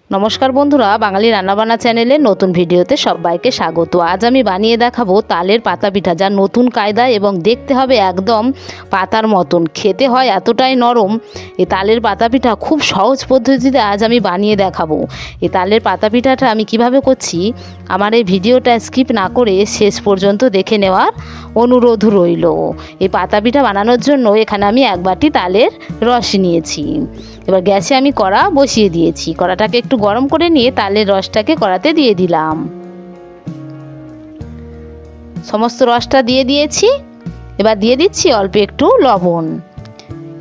নমস্কার বন্ধুরা, বাঙালি রান্নাবান্না চ্যানেলের নতুন ভিডিওতে সবাইকে স্বাগত। আজ আমি বানিয়ে দেখাবো তালের পাতা পিঠা, যা নতুন কায়দায় এবং দেখতে হবে একদম পাতার মতন, খেতে হয় এতটাই নরম। এই তালের পাতা পিঠা খুব সহজ পদ্ধতিতে আজ আমি বানিয়ে দেখাবো। এই তালের পাতা পিঠাটা আমি কিভাবে করছি, আমার এই ভিডিওটা স্কিপ না করে শেষ পর্যন্ত দেখে নেওয়ার অনুরোধ রইল। এই পাতা পিঠা বানানোর জন্য এখানে আমি 1 বাটি তালের রস নিয়েছি। এবার গ্যাসে আমি কড়া বসিয়ে দিয়েছি। কড়াটাকে একটু গরম করে নিয়ে তালের রসটাকে কড়াতে দিয়ে দিলাম। সমস্ত রসটা দিয়ে দিয়েছি। এবার দিয়ে দিচ্ছি অল্প একটু লবণ।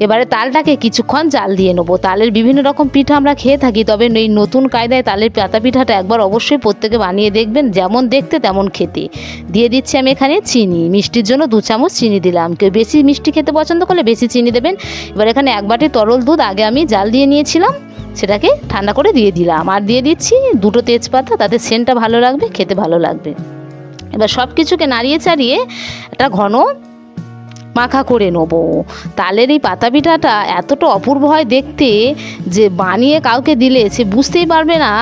এবারে তালটাকে কিছুক্ষণ জাল দিয়ে নেবো। তালের বিভিন্ন রকম পিঠা আমরা খেয়ে থাকি, তবে এই নতুন কায়দায় তালের পাতা পিঠাটা একবার অবশ্যই প্রত্যেকে বানিয়ে দেখবেন, যেমন দেখতে তেমন খেতে। দিয়ে দিচ্ছি আমি এখানে চিনি। মিষ্টির জন্য 2 চামচ চিনি দিলাম। কেউ বেশি মিষ্টি খেতে পছন্দ করলে বেশি চিনি দেবেন। এবার এখানে 1 বাটি তরল দুধ আগে আমি জাল দিয়ে নিয়েছিলাম, সেটাকে ঠান্ডা করে দিয়ে দিলাম। আর দিয়ে দিচ্ছি 2টো তেজপাতা, তাতে সেন্টটা ভালো লাগবে, খেতে ভালো লাগবে। এবার সব কিছুকে নাড়িয়ে চাড়িয়ে একটা ঘন মাখা করে নেব। তালের এই পাতা পিঠাটা এতটা অপূর্ব হয় দেখতে যে বানিয়ে কাউকে দিলে সে বুঝতেই পারবে না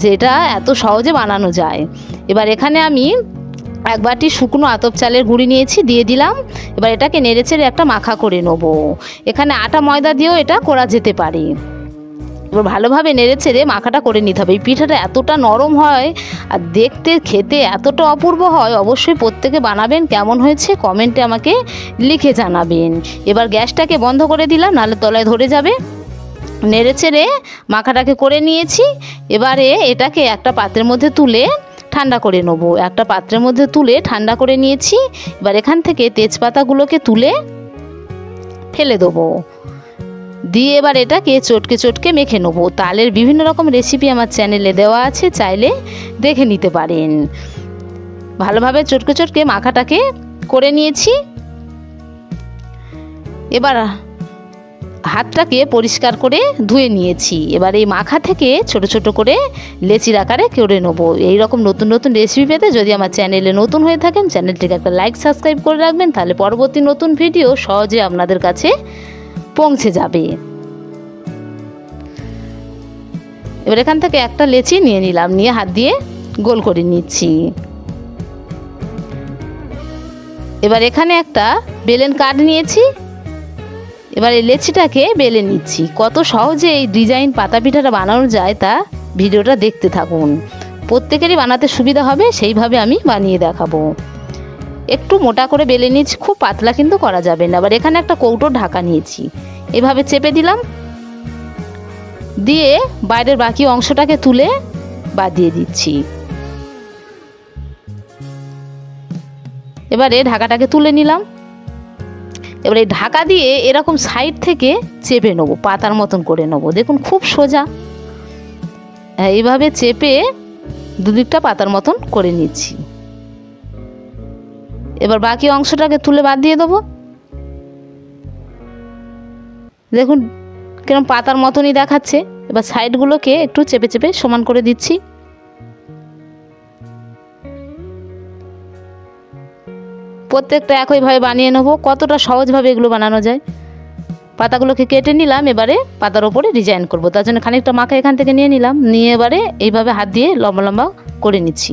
যে এটা এত সহজে বানানো যায়। এবার এখানে আমি 1 বাটি শুকনো আতপ চালের গুঁড়ি নিয়েছি, দিয়ে দিলাম। এবার এটাকে নেড়েচেড়ে একটা মাখা করে নেব। এখানে আটা ময়দা দিয়েও এটা করা যেতে পারে। এবার ভালোভাবে নেড়েচেড়ে মাখাটা করে নিতে হবে। এই পিঠাটা এতটা নরম হয় আর দেখতে খেতে এতটা অপূর্ব হয়, অবশ্যই প্রত্যেকে বানাবেন। কেমন হয়েছে কমেন্টে আমাকে লিখে জানাবেন। এবার গ্যাসটাকে বন্ধ করে দিলাম, নাহলে তলায় ধরে যাবে। নেড়েচেড়ে মাখাটাকে করে নিয়েছি। এবারে এটাকে একটা পাত্রের মধ্যে তুলে ঠান্ডা করে নেব। একটা পাত্রের মধ্যে তুলে ঠান্ডা করে নিয়েছি। এবার এখান থেকে তেজপাতাগুলোকে তুলে ফেলে দেবো। দিয়ে এবার এটাকে চটকে চটকে মেখে নেবো। তালের বিভিন্ন রকম রেসিপি আমার চ্যানেলে দেওয়া আছে, চাইলে দেখে নিতে পারেন। ভালোভাবে চটকে চটকে মাখাটাকে করে নিয়েছি। এবার হাতটাকে পরিষ্কার করে ধুয়ে নিয়েছি। এবার এই মাখা থেকে ছোট ছোট করে লেচির আকারে করে নেবো। এইরকম নতুন নতুন রেসিপি পেতে যদি আমার চ্যানেলে নতুন হয়ে থাকেন, চ্যানেলটিকে একটা লাইক সাবস্ক্রাইব করে রাখবেন, তাহলে পরবর্তী নতুন ভিডিও সহজে আপনাদের কাছে পৌঁছে যাবে। এবার এখান থেকে একটা লেচি নিয়ে নিলাম, নিয়ে হাত দিয়ে গোল করে নিচ্ছি। এবার এখানে একটা বেলেন কাঠ নিয়েছি। এবার এই লেচিটাকে বেলে নিচ্ছি। কত সহজে এই ডিজাইন পাতা পিঠাটা বানানো যায় তা ভিডিওটা দেখতে থাকুন। প্রত্যেকেরই বানাতে সুবিধা হবে, সেইভাবে আমি বানিয়ে দেখাবো। একটু মোটা করে বেলে নিচ্ছি, খুব পাতলা কিন্তু করা যাবে না। আবার এখানে একটা কৌটোর ঢাকা নিয়েছি, এভাবে চেপে দিলাম। দিয়ে বাইরের বাকি অংশটাকে তুলে বাদ দিয়ে দিচ্ছি। এবারে ঢাকাটাকে তুলে নিলাম। এবার এই ঢাকা দিয়ে এরকম সাইড থেকে চেপে নেবো, পাতার মতন করে নেবো। দেখুন খুব সোজা, এইভাবে চেপে দুদিকটা পাতার মতন করে নিচ্ছি। এবার বাকি অংশটাকে তুলে বাদ দিয়ে দেবো। দেখুন কিরকম পাতার মতনই দেখাচ্ছে। এবার সাইডগুলোকে একটু চেপে চেপে সমান করে দিচ্ছি। প্রত্যেকটা একইভাবে বানিয়ে নেবো। কতটা সহজভাবে এগুলো বানানো যায়। পাতাগুলোকে কেটে নিলাম। এবারে পাতার ওপরে ডিজাইন করব, তার জন্য খানিকটা মাখা এখান থেকে নিয়ে নিলাম। নিয়ে এবারে এইভাবে হাত দিয়ে লম্বা লম্বা করে নিচ্ছি।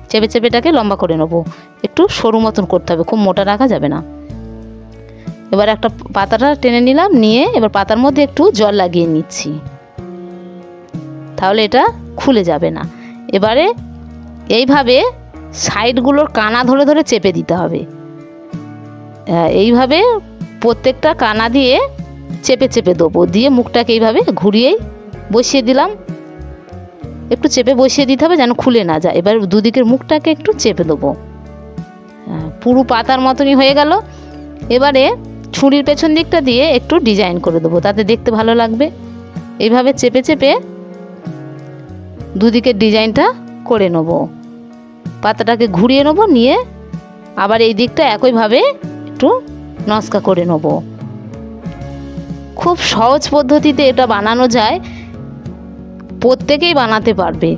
চেপে চেপে এটাকে লম্বা করে নেবো। একটু সরু মতন করতে হবে, খুব মোটা রাখা যাবে না। এবার একটা পাতাটা টেনে নিলাম, নিয়ে এবার পাতার মধ্যে একটু জল লাগিয়ে নিচ্ছি, তাহলে এটা খুলে যাবে না। এবারে এইভাবে সাইডগুলোর কানা ধরে ধরে চেপে দিতে হবে। এইভাবে প্রত্যেকটা কানা দিয়ে চেপে চেপে দেবো। দিয়ে মুখটাকে এইভাবে ঘুরিয়েই বসিয়ে দিলাম। একটু চেপে বসিয়ে দিতে হবে যেন খুলে না যায়। এবার দুদিকের মুখটাকে একটু চেপে দেবো। পুরো পাতার মতনই হয়ে গেল। এবারে ছুরির পেছন দিকটা দিয়ে একটু ডিজাইন করে দেবো, তাতে দেখতে ভালো লাগবে। এইভাবে চেপে চেপে দুদিকের ডিজাইনটা করে নেব। পাতাটাকে ঘুরিয়ে নেব, নিয়ে আবার এই দিকটা একইভাবে একটু নকশা করে নেব। খুব সহজ পদ্ধতিতে এটা বানানো যায়, প্রত্যেকেই বানাতে পারবে।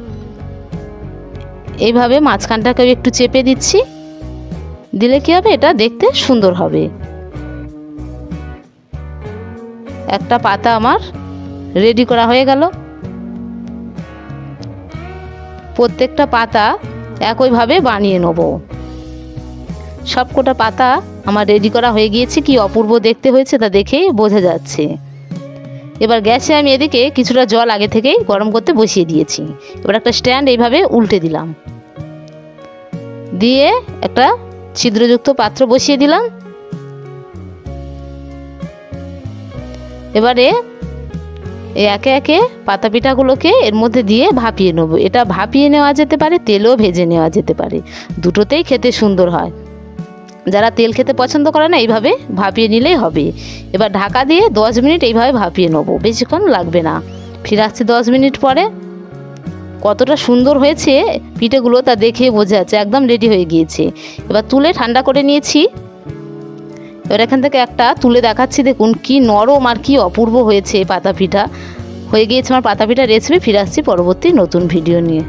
এইভাবে মাঝখানটাকে একটু চেপে দিচ্ছি, দিলে কি হবে, এটা দেখতে সুন্দর হবে। একটা পাতা আমার রেডি করা হয়ে গেল। প্রত্যেকটা পাতা একইভাবে বানিয়ে নেব। সবকটা পাতা আমার রেডি করা হয়ে গিয়েছে। কি অপূর্ব দেখতে হয়েছে তা দেখেই বোঝা যাচ্ছে। এবার গ্যাসে আমি এদিকে কিছুটা জল আগে থেকেই গরম করতে বসিয়ে দিয়েছি। এবার একটা স্ট্যান্ড এইভাবে উল্টে দিলাম, দিয়ে একটা ছিদ্রযুক্ত পাত্র বসিয়ে দিলাম। এবারে একে একে পাতা পিঠাগুলোকে এর মধ্যে দিয়ে ভাপিয়ে নেব। এটা ভাপিয়ে নেওয়া যেতে পারে, তেলেও ভেজে নেওয়া যেতে পারে, দুটোতেই খেতে সুন্দর হয়। যারা তেল খেতে পছন্দ করে না, এইভাবে ভাপিয়ে নিলেই হবে। এবার ঢাকা দিয়ে 10 মিনিট এইভাবে ভাপিয়ে নেব, বেশিক্ষণ লাগবে না। ফিরে আসছি 10 মিনিট পরে। কতটা সুন্দর হয়েছে পিঠেগুলো তা দেখে বোঝা যাচ্ছে, একদম রেডি হয়ে গিয়েছে। এবার তুলে ঠান্ডা করে নিয়েছি। এবার এখান থেকে একটা তুলে দেখাচ্ছি, দেখুন কি নরম আর কি অপূর্ব হয়েছে পাতা পিঠা। হয়ে গিয়েছে আমার পাতা পিঠা রেসিপি। ফিরে আসছি পরবর্তী নতুন ভিডিও নিয়ে।